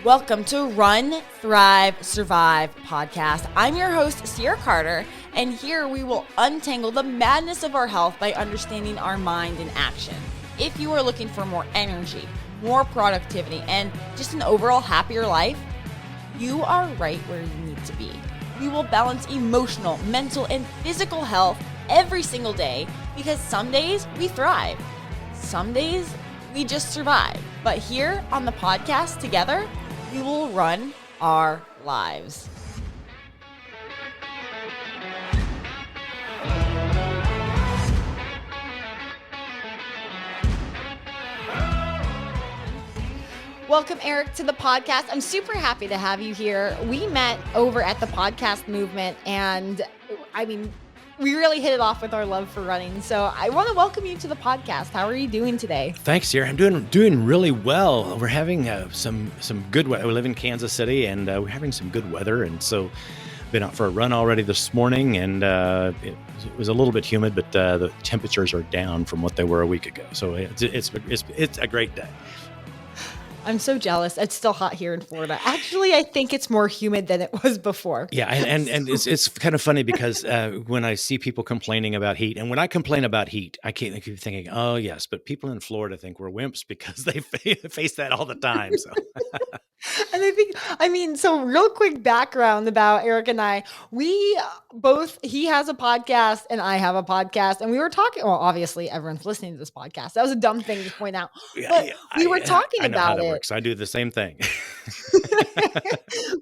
Welcome to Run, Thrive, Survive podcast. I'm your host, Sierra Carter, and here we will untangle the madness of our health by understanding our mind in action. If you are looking for more energy, more productivity, and just an overall happier life, you are right where you need to be. We will balance emotional, mental, and physical health every single day because some days we thrive. Some days we just survive. But here on the podcast together, we will run our lives. Welcome, Eric, to the podcast. I'm super happy to have you here. We met over at the podcast movement, and we really hit it off with our love for running. So I want to welcome you to the podcast. How are you doing today? Thanks, Sierra. I'm doing really well. We're having some good weather. We live in Kansas City, and we're having some good weather. And so been out for a run already this morning, and it was a little bit humid, but the temperatures are down from what they were a week ago. So it's a great day. I'm so jealous. It's still hot here in Florida. Actually, I think it's more humid than it was before. Yeah, and it's kind of funny because when I see people complaining about heat, and when I complain about heat, I keep thinking, oh yes, but people in Florida think we're wimps because they face that all the time. So. And so real quick background about Eric and I, he has a podcast and I have a podcast, and we were talking, well, obviously everyone's listening to this podcast. That was a dumb thing to point out, but we were talking I know about how that it. Works. I do the same thing.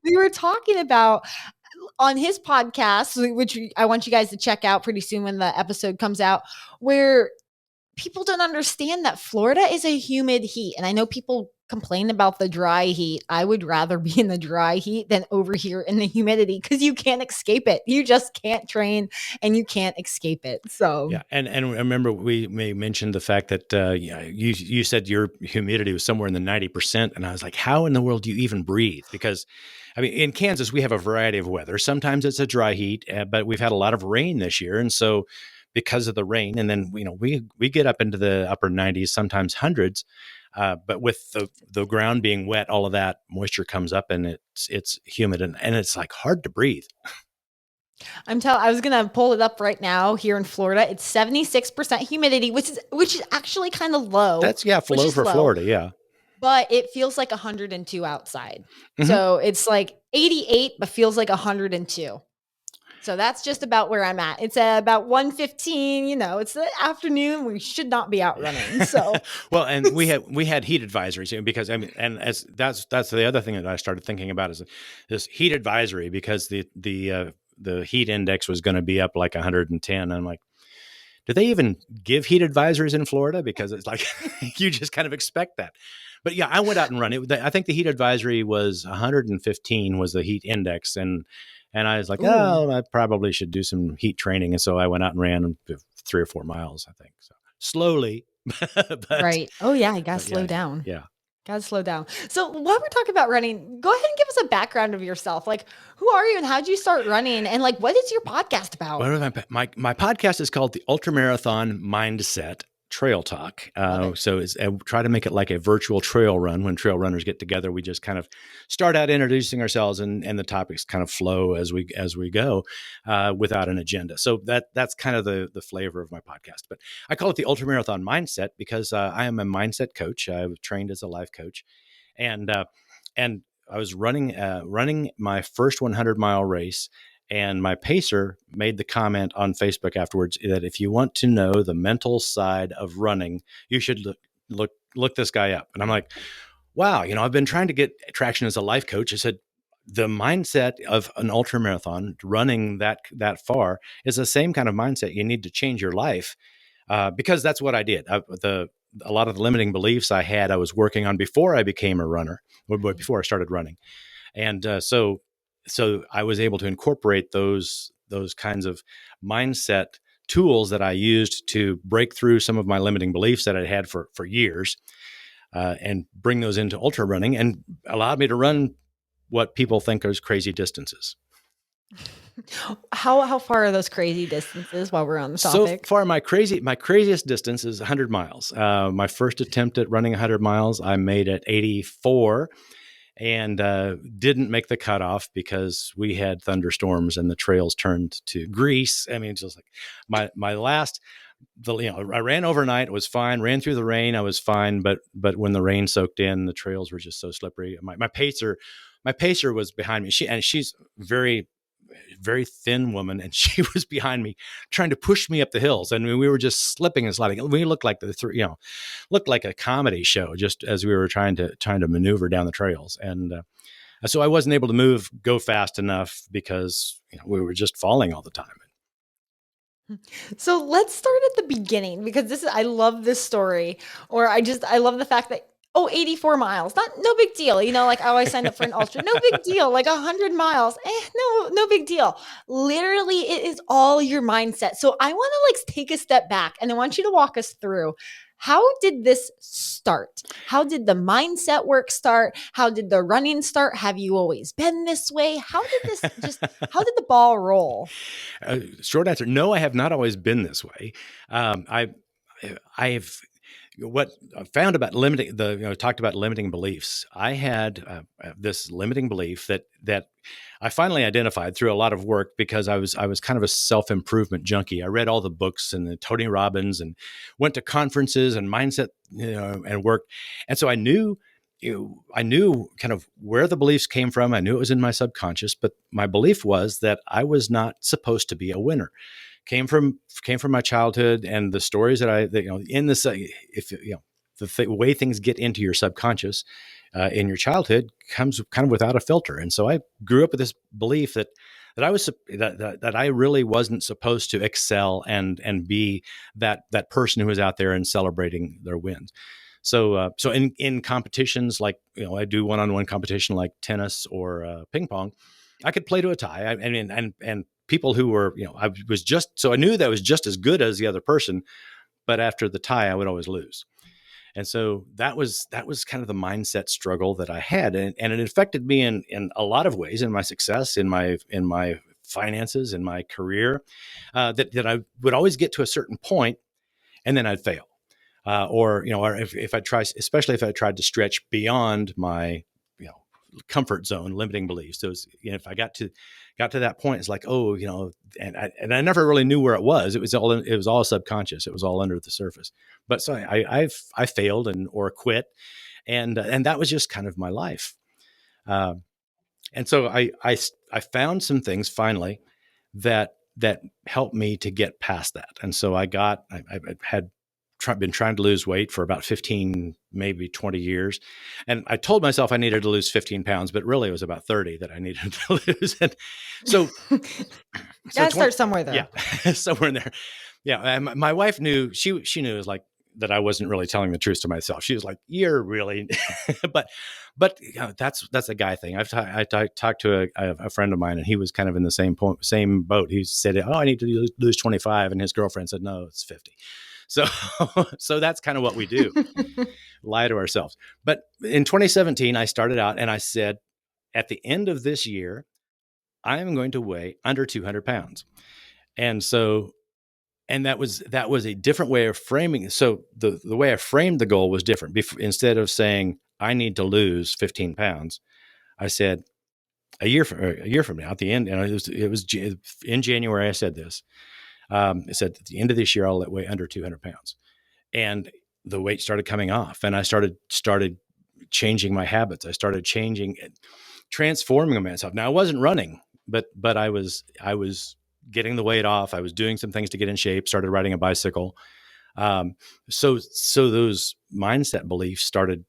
We were talking about on his podcast, which I want you guys to check out pretty soon when the episode comes out, where people don't understand that Florida is a humid heat. And I know people complain about the dry heat. I would rather be in the dry heat than over here in the humidity because you can't escape it. You just can't train and you can't escape it. So yeah, and remember we mentioned the fact that you said your humidity was somewhere in the 90%, and I was like, how in the world do you even breathe? Because in Kansas we have a variety of weather. Sometimes it's a dry heat, but we've had a lot of rain this year, and so because of the rain, and then we get up into the upper 90s, sometimes hundreds. But with the ground being wet, all of that moisture comes up and it's humid and it's like hard to breathe. I was going to pull it up right now here in Florida. It's 76% humidity, which is actually kind of low. That's low for Florida. Yeah. But it feels like 102 outside. Mm-hmm. So it's like 88, but feels like 102. So that's just about where I'm at. It's about 1:15, it's the afternoon. We should not be out running. So well, and we had heat advisories because that's the other thing that I started thinking about is this heat advisory because the heat index was going to be up like 110. And I'm like, do they even give heat advisories in Florida? Because it's like you just kind of expect that. But yeah, I went out and run. I think the heat advisory was 115 was the heat index, and I was like, oh, I probably should do some heat training. And so I went out and ran 3 or 4 miles, I think. So slowly. But, right. Oh, yeah. You got to slow down. Yeah. Got to slow down. So while we're talking about running, go ahead and give us a background of yourself. Like, who are you and how did you start running? And like, what is your podcast about? My podcast is called the UltraMarathon Mindset Trail Talk. So I try to make it like a virtual trail run. When trail runners get together, we just kind of start out introducing ourselves and the topics kind of flow as we go without an agenda. So that's kind of the flavor of my podcast. But I call it the UltraMarathon Mindset because I am a mindset coach. I was trained as a life coach, and I was running my first 100-mile race. And my pacer made the comment on Facebook afterwards that if you want to know the mental side of running, you should look this guy up. And I'm like, wow, I've been trying to get traction as a life coach. I said, the mindset of an ultramarathon running that far is the same kind of mindset you need to change your life because that's what I did. A lot of the limiting beliefs I had, I was working on before I became a runner, before I started running. And so I was able to incorporate those kinds of mindset tools that I used to break through some of my limiting beliefs that I'd had for years, and bring those into ultra running, and allowed me to run what people think are crazy distances. How far are those crazy distances while we're on the topic? So far, my craziest distance is 100 miles. My first attempt at running 100 miles, I made at 84. and didn't make the cutoff because we had thunderstorms and the trails turned to grease. I mean, it's just like my last, I ran overnight, it was fine. Ran through the rain, I was fine. But when the rain soaked in, the trails were just so slippery. My pacer was behind me. She's very, very thin woman, and she was behind me trying to push me up the hills. And we were just slipping and sliding. We looked like looked like a comedy show just as we were trying to maneuver down the trails. And so I wasn't able to go fast enough because we were just falling all the time. So let's start at the beginning, because I love this story, or I love the fact that, 84 miles, no big deal. Like, I signed up for an ultra, no big deal. Like 100 miles, no big deal. Literally, it is all your mindset. So I want to take a step back, and I want you to walk us through, how did this start? How did the mindset work start? How did the running start? Have you always been this way? How did the ball roll? Short answer, no, I have not always been this way. I've what I found about talked about limiting beliefs. I had this limiting belief that I finally identified through a lot of work, because I was kind of a self-improvement junkie. I read all the books and the Tony Robbins and went to conferences and mindset, and work. And so I knew kind of where the beliefs came from. I knew it was in my subconscious, but my belief was that I was not supposed to be a winner. Came from my childhood, and the stories in this, if the way things get into your subconscious in your childhood comes kind of without a filter. And so I grew up with this belief that I really wasn't supposed to excel and be that person who was out there and celebrating their wins. So in competitions, like I do one-on-one competition like tennis or ping pong, I could play to a tie. And people who were, I knew that I was just as good as the other person, but after the tie, I would always lose. And so that was kind of the mindset struggle that I had. And it affected me in a lot of ways, in my success, in my finances, in my career, that I would always get to a certain point and then I'd fail. Or if I try, especially if I tried to stretch beyond my, comfort zone, limiting beliefs. So if I got to that point, it's like, and I never really knew where it was. It was all subconscious. It was all under the surface. But so I failed or quit, and that was just kind of my life. And so I found some things finally that helped me to get past that. And so I had been trying to lose weight for about 15, maybe 20 years. And I told myself I needed to lose 15 pounds, but really it was about 30 that I needed to lose. And so gotta start somewhere though. Yeah, somewhere in there. Yeah. And my wife knew, she knew it was like that I wasn't really telling the truth to myself. She was like, "You're really," but that's a guy thing. I talked to a friend of mine, and he was kind of in the same boat. He said, "Oh, I need to lose 25," and his girlfriend said, "No, it's 50." So that's kind of what we do, lie to ourselves. But in 2017, I started out and I said, at the end of this year, I am going to weigh under 200 pounds. And that was a different way of framing it. So the way I framed the goal was different. Instead of saying I need to lose 15 pounds, I said a year from now, at the end, and it was in January, I said this. I said at the end of this year, I'll weigh under 200 pounds. And the weight started coming off, and I started changing my habits. I started transforming myself. Now I wasn't running, but I was getting the weight off. I was doing some things to get in shape, started riding a bicycle. So those mindset beliefs started